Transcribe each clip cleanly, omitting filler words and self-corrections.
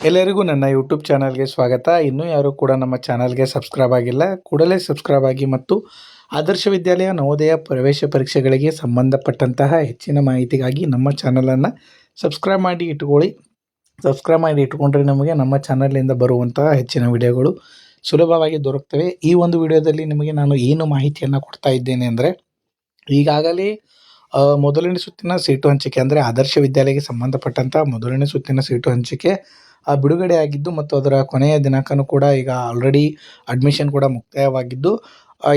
ಎಲ್ಲರಿಗೂ ನನ್ನ ಯೂಟ್ಯೂಬ್ ಚಾನಲ್ಗೆ ಸ್ವಾಗತ. ಇನ್ನೂ ಯಾರು ಕೂಡ ನಮ್ಮ ಚಾನಲ್ಗೆ ಸಬ್ಸ್ಕ್ರೈಬ್ ಆಗಿಲ್ಲ, ಕೂಡಲೇ ಸಬ್ಸ್ಕ್ರೈಬ್ ಆಗಿ ಮತ್ತು ಆದರ್ಶ ವಿದ್ಯಾಲಯ ನವೋದಯ ಪ್ರವೇಶ ಪರೀಕ್ಷೆಗಳಿಗೆ ಸಂಬಂಧಪಟ್ಟಂತಹ ಹೆಚ್ಚಿನ ಮಾಹಿತಿಗಾಗಿ ನಮ್ಮ ಚಾನಲನ್ನು ಸಬ್ಸ್ಕ್ರೈಬ್ ಮಾಡಿ ಇಟ್ಕೊಳ್ಳಿ. ಸಬ್ಸ್ಕ್ರೈಬ್ ಮಾಡಿ ಇಟ್ಕೊಂಡ್ರೆ ನಮಗೆ ನಮ್ಮ ಚಾನಲಿಂದ ಬರುವಂತಹ ಹೆಚ್ಚಿನ ವಿಡಿಯೋಗಳು ಸುಲಭವಾಗಿ ದೊರಕ್ತವೆ. ಈ ಒಂದು ವಿಡಿಯೋದಲ್ಲಿ ನಿಮಗೆ ನಾನು ಏನು ಮಾಹಿತಿಯನ್ನು ಕೊಡ್ತಾ ಇದ್ದೇನೆ ಅಂದರೆ, ಈಗಾಗಲೇ ಮೊದಲನೇ ಸುತ್ತಿನ ಸೀಟು ಹಂಚಿಕೆ ಅಂದರೆ ಆದರ್ಶ ವಿದ್ಯಾಲಯಕ್ಕೆ ಸಂಬಂಧಪಟ್ಟಂಥ ಮೊದಲನೇ ಸುತ್ತಿನ ಸೀಟು ಹಂಚಿಕೆ ಬಿಡುಗಡೆ ಆಗಿದ್ದು ಮತ್ತು ಅದರ ಕೊನೆಯ ದಿನಾಂಕನೂ ಕೂಡ ಈಗ ಆಲ್ರೆಡಿ ಅಡ್ಮಿಷನ್ ಕೂಡ ಮುಕ್ತಾಯವಾಗಿದ್ದು,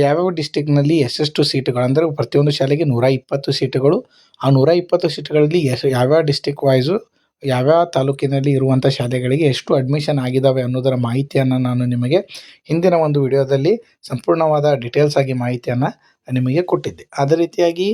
ಯಾವ್ಯಾವ ಡಿಸ್ಟಿಕ್ನಲ್ಲಿ ಎಷ್ಟೆಷ್ಟು ಸೀಟುಗಳು ಅಂದರೆ ಪ್ರತಿಯೊಂದು ಶಾಲೆಗೆ 120 ಸೀಟುಗಳು. ಆ 120 ಸೀಟುಗಳಲ್ಲಿ ಯಾವ್ಯಾವ ಡಿಸ್ಟಿಕ್ ವೈಸು ಯಾವ್ಯಾವ ತಾಲೂಕಿನಲ್ಲಿ ಇರುವಂಥ ಶಾಲೆಗಳಿಗೆ ಎಷ್ಟು ಅಡ್ಮಿಷನ್ ಆಗಿದ್ದಾವೆ ಅನ್ನೋದರ ಮಾಹಿತಿಯನ್ನು ನಾನು ನಿಮಗೆ ಹಿಂದಿನ ಒಂದು ವಿಡಿಯೋದಲ್ಲಿ ಸಂಪೂರ್ಣವಾದ ಡೀಟೇಲ್ಸ್ ಆಗಿ ಮಾಹಿತಿಯನ್ನು ನಿಮಗೆ ಕೊಟ್ಟಿದ್ದೆ. ಅದೇ ರೀತಿಯಾಗಿ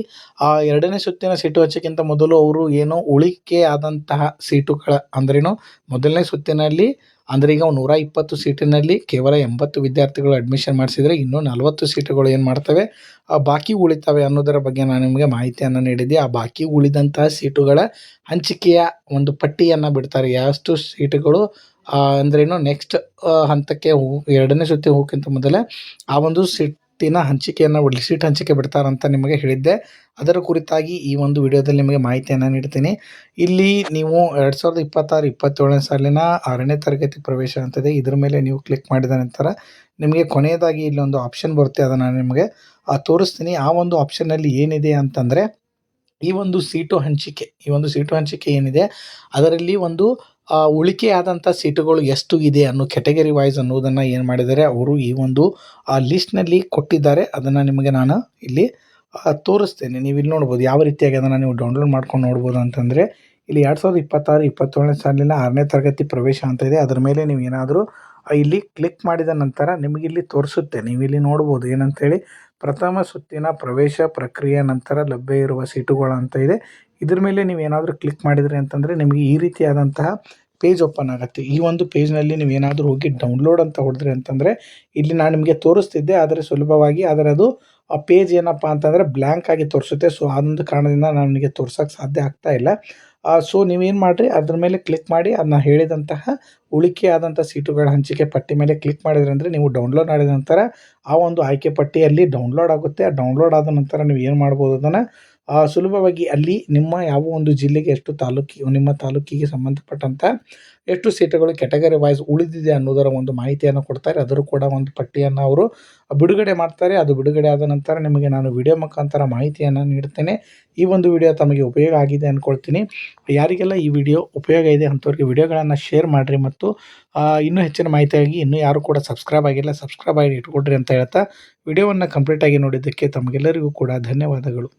ಎರಡನೇ ಸುತ್ತಿನ ಸೀಟು ಹಂಚಿಕೆಗಿಂತ ಮೊದಲು ಅವರು ಏನು ಉಳಿಕೆ ಆದಂತಹ ಸೀಟುಗಳ ಅಂದ್ರೇನು, ಮೊದಲನೇ ಸುತ್ತಿನಲ್ಲಿ ಅಂದರೆ ಈಗ 120 ಸೀಟಿನಲ್ಲಿ ಕೇವಲ 80 ವಿದ್ಯಾರ್ಥಿಗಳು ಅಡ್ಮಿಷನ್ ಮಾಡಿಸಿದರೆ ಇನ್ನೂ 40 ಸೀಟುಗಳು ಏನು ಮಾಡ್ತವೆ ಬಾಕಿ ಉಳಿತವೆ ಅನ್ನೋದರ ಬಗ್ಗೆ ನಾನು ನಿಮಗೆ ಮಾಹಿತಿಯನ್ನು ನೀಡಿದ್ದೆ. ಆ ಬಾಕಿ ಉಳಿದಂತಹ ಸೀಟುಗಳ ಹಂಚಿಕೆಯ ಒಂದು ಪಟ್ಟಿಯನ್ನು ಬಿಡ್ತಾರೆ. ಎಷ್ಟು ಸೀಟುಗಳು ಅಂದ್ರೇನು ನೆಕ್ಸ್ಟ್ ಹಂತಕ್ಕೆ ಎರಡನೇ ಸುತ್ತಿಗೆ ಹೋಗೋಕ್ಕಿಂತ ಮೊದಲೇ ಆ ಒಂದು ಸೀಟಿನ ಹಂಚಿಕೆಯನ್ನು ಸೀಟ್ ಹಂಚಿಕೆ ಬಿಡ್ತಾರಂತ ನಿಮಗೆ ಹೇಳಿದ್ದೆ. ಅದರ ಕುರಿತಾಗಿ ಈ ಒಂದು ವಿಡಿಯೋದಲ್ಲಿ ನಿಮಗೆ ಮಾಹಿತಿಯನ್ನು ನೀಡ್ತೀನಿ. ಇಲ್ಲಿ ನೀವು 2026-27ನೇ ಸಾಲಿನ 6ನೇ ತರಗತಿ ಪ್ರವೇಶ ಅಂತಿದೆ. ಇದ್ರ ಮೇಲೆ ನೀವು ಕ್ಲಿಕ್ ಮಾಡಿದ ನಂತರ ನಿಮಗೆ ಕೊನೆಯದಾಗಿ ಇಲ್ಲೊಂದು ಆಪ್ಷನ್ ಬರುತ್ತೆ, ಅದನ್ನು ನಿಮಗೆ ತೋರಿಸ್ತೀನಿ. ಆ ಒಂದು ಆಪ್ಷನ್ನಲ್ಲಿ ಏನಿದೆ ಅಂತಂದರೆ, ಈ ಒಂದು ಸೀಟು ಹಂಚಿಕೆ ಏನಿದೆ ಅದರಲ್ಲಿ ಒಂದು ಉಳಿಕೆಯಾದಂಥ ಸೀಟುಗಳು ಎಷ್ಟು ಇದೆ ಅನ್ನೋ ಕ್ಯಾಟಗರಿ ವೈಸ್ ಅನ್ನೋದನ್ನು ಏನು ಮಾಡಿದ್ದಾರೆ ಅವರು ಈ ಒಂದು ಲಿಸ್ಟ್ನಲ್ಲಿ ಕೊಟ್ಟಿದ್ದಾರೆ. ಅದನ್ನು ನಿಮಗೆ ನಾನು ಇಲ್ಲಿ ತೋರಿಸ್ತೇನೆ. ನೀವು ಇಲ್ಲಿ ನೋಡ್ಬೋದು ಯಾವ ರೀತಿಯಾಗಿ ಅದನ್ನು ನೀವು ಡೌನ್ಲೋಡ್ ಮಾಡ್ಕೊಂಡು ನೋಡ್ಬೋದು ಅಂತಂದರೆ, ಇಲ್ಲಿ 2026-27ನೇ ಸಾಲಿನ 6ನೇ ತರಗತಿ ಪ್ರವೇಶ ಅಂತ ಇದೆ. ಅದರ ಮೇಲೆ ನೀವು ಏನಾದರೂ ಇಲ್ಲಿ ಕ್ಲಿಕ್ ಮಾಡಿದ ನಂತರ ನಿಮಗೆ ಇಲ್ಲಿ ತೋರಿಸುತ್ತೆ. ನೀವು ಇಲ್ಲಿ ನೋಡ್ಬೋದು ಏನಂತೇಳಿ, ಪ್ರಥಮ ಸುತ್ತಿನ ಪ್ರವೇಶ ಪ್ರಕ್ರಿಯೆ ನಂತರ ಲಭ್ಯ ಇರುವ ಸೀಟುಗಳು ಅಂತ ಇದೆ. ಇದ್ರ ಮೇಲೆ ನೀವು ಏನಾದರೂ ಕ್ಲಿಕ್ ಮಾಡಿದ್ರಿ ಅಂತಂದರೆ ನಿಮಗೆ ಈ ರೀತಿಯಾದಂತಹ ಪೇಜ್ ಓಪನ್ ಆಗುತ್ತೆ. ಈ ಒಂದು ಪೇಜ್ನಲ್ಲಿ ನೀವು ಏನಾದರೂ ಹೋಗಿ ಡೌನ್ಲೋಡ್ ಅಂತ ಹೊಡೆದ್ರಿ ಅಂತಂದರೆ, ಇಲ್ಲಿ ನಾನು ನಿಮಗೆ ತೋರಿಸ್ತಿದ್ದೆ ಆದರೆ ಸುಲಭವಾಗಿ ಅದು ಆ ಪೇಜ್ ಏನಪ್ಪ ಅಂತಂದರೆ ಬ್ಲ್ಯಾಂಕ್ ಆಗಿ ತೋರಿಸುತ್ತೆ. ಸೊ ಅದೊಂದು ಕಾರಣದಿಂದ ನನಗೆ ತೋರ್ಸೋಕ್ಕೆ ಸಾಧ್ಯ ಆಗ್ತಾ ಇಲ್ಲ. ಸೊ ನೀವೇನು ಮಾಡಿರಿ, ಅದ್ರ ಮೇಲೆ ಕ್ಲಿಕ್ ಮಾಡಿ ಅದನ್ನ ಹೇಳಿದಂತಹ ಉಳಿಕೆ ಆದಂಥ ಸೀಟುಗಳ ಹಂಚಿಕೆ ಪಟ್ಟಿ ಮೇಲೆ ಕ್ಲಿಕ್ ಮಾಡಿದ್ರಿ ಅಂದರೆ ನೀವು ಡೌನ್ಲೋಡ್ ಮಾಡಿದ ನಂತರ ಆ ಒಂದು ಆಯ್ಕೆ ಪಟ್ಟಿಯಲ್ಲಿ ಡೌನ್ಲೋಡ್ ಆಗುತ್ತೆ. ಆ ಡೌನ್ಲೋಡ್ ಆದ ನಂತರ ನೀವು ಏನು ಮಾಡ್ಬೋದು, ಅದನ್ನು ಸುಲಭವಾಗಿ ಅಲ್ಲಿ ನಿಮ್ಮ ಯಾವ ಒಂದು ಜಿಲ್ಲೆಗೆ ನಿಮ್ಮ ತಾಲೂಕಿಗೆ ಸಂಬಂಧಪಟ್ಟಂಥ ಎಷ್ಟು ಸೀಟುಗಳು ಕ್ಯಾಟಗರಿ ವೈಸ್ ಉಳಿದಿದೆ ಅನ್ನೋದರ ಒಂದು ಮಾಹಿತಿಯನ್ನು ಕೊಡ್ತಾರೆ. ಅದರ ಕೂಡ ಒಂದು ಪಟ್ಟಿಯನ್ನು ಅವರು ಬಿಡುಗಡೆ ಮಾಡ್ತಾರೆ. ಅದು ಬಿಡುಗಡೆ ಆದ ನಂತರ ನಿಮಗೆ ನಾನು ವಿಡಿಯೋ ಮುಖಾಂತರ ಮಾಹಿತಿಯನ್ನು ನೀಡ್ತೇನೆ. ಈ ಒಂದು ವಿಡಿಯೋ ತಮಗೆ ಉಪಯೋಗ ಆಗಿದೆ ಅಂದ್ಕೊಳ್ತೀನಿ. ಯಾರಿಗೆಲ್ಲ ಈ ವಿಡಿಯೋ ಉಪಯೋಗ ಇದೆ ಅಂಥವ್ರಿಗೆ ವಿಡಿಯೋಗಳನ್ನು ಶೇರ್ ಮಾಡಿರಿ ಮತ್ತು ಇನ್ನೂ ಹೆಚ್ಚಿನ ಮಾಹಿತಿಯಾಗಿ ಇನ್ನೂ ಯಾರು ಕೂಡ ಸಬ್ಸ್ಕ್ರೈಬ್ ಆಗಿಲ್ಲ ಸಬ್ಸ್ಕ್ರೈಬ್ ಆಗಿ ಇಟ್ಕೊಡ್ರಿ ಅಂತ ಹೇಳ್ತಾ ವಿಡಿಯೋವನ್ನು ಕಂಪ್ಲೀಟಾಗಿ ನೋಡಿದ್ದಕ್ಕೆ ತಮಗೆಲ್ಲರಿಗೂ ಕೂಡ ಧನ್ಯವಾದಗಳು.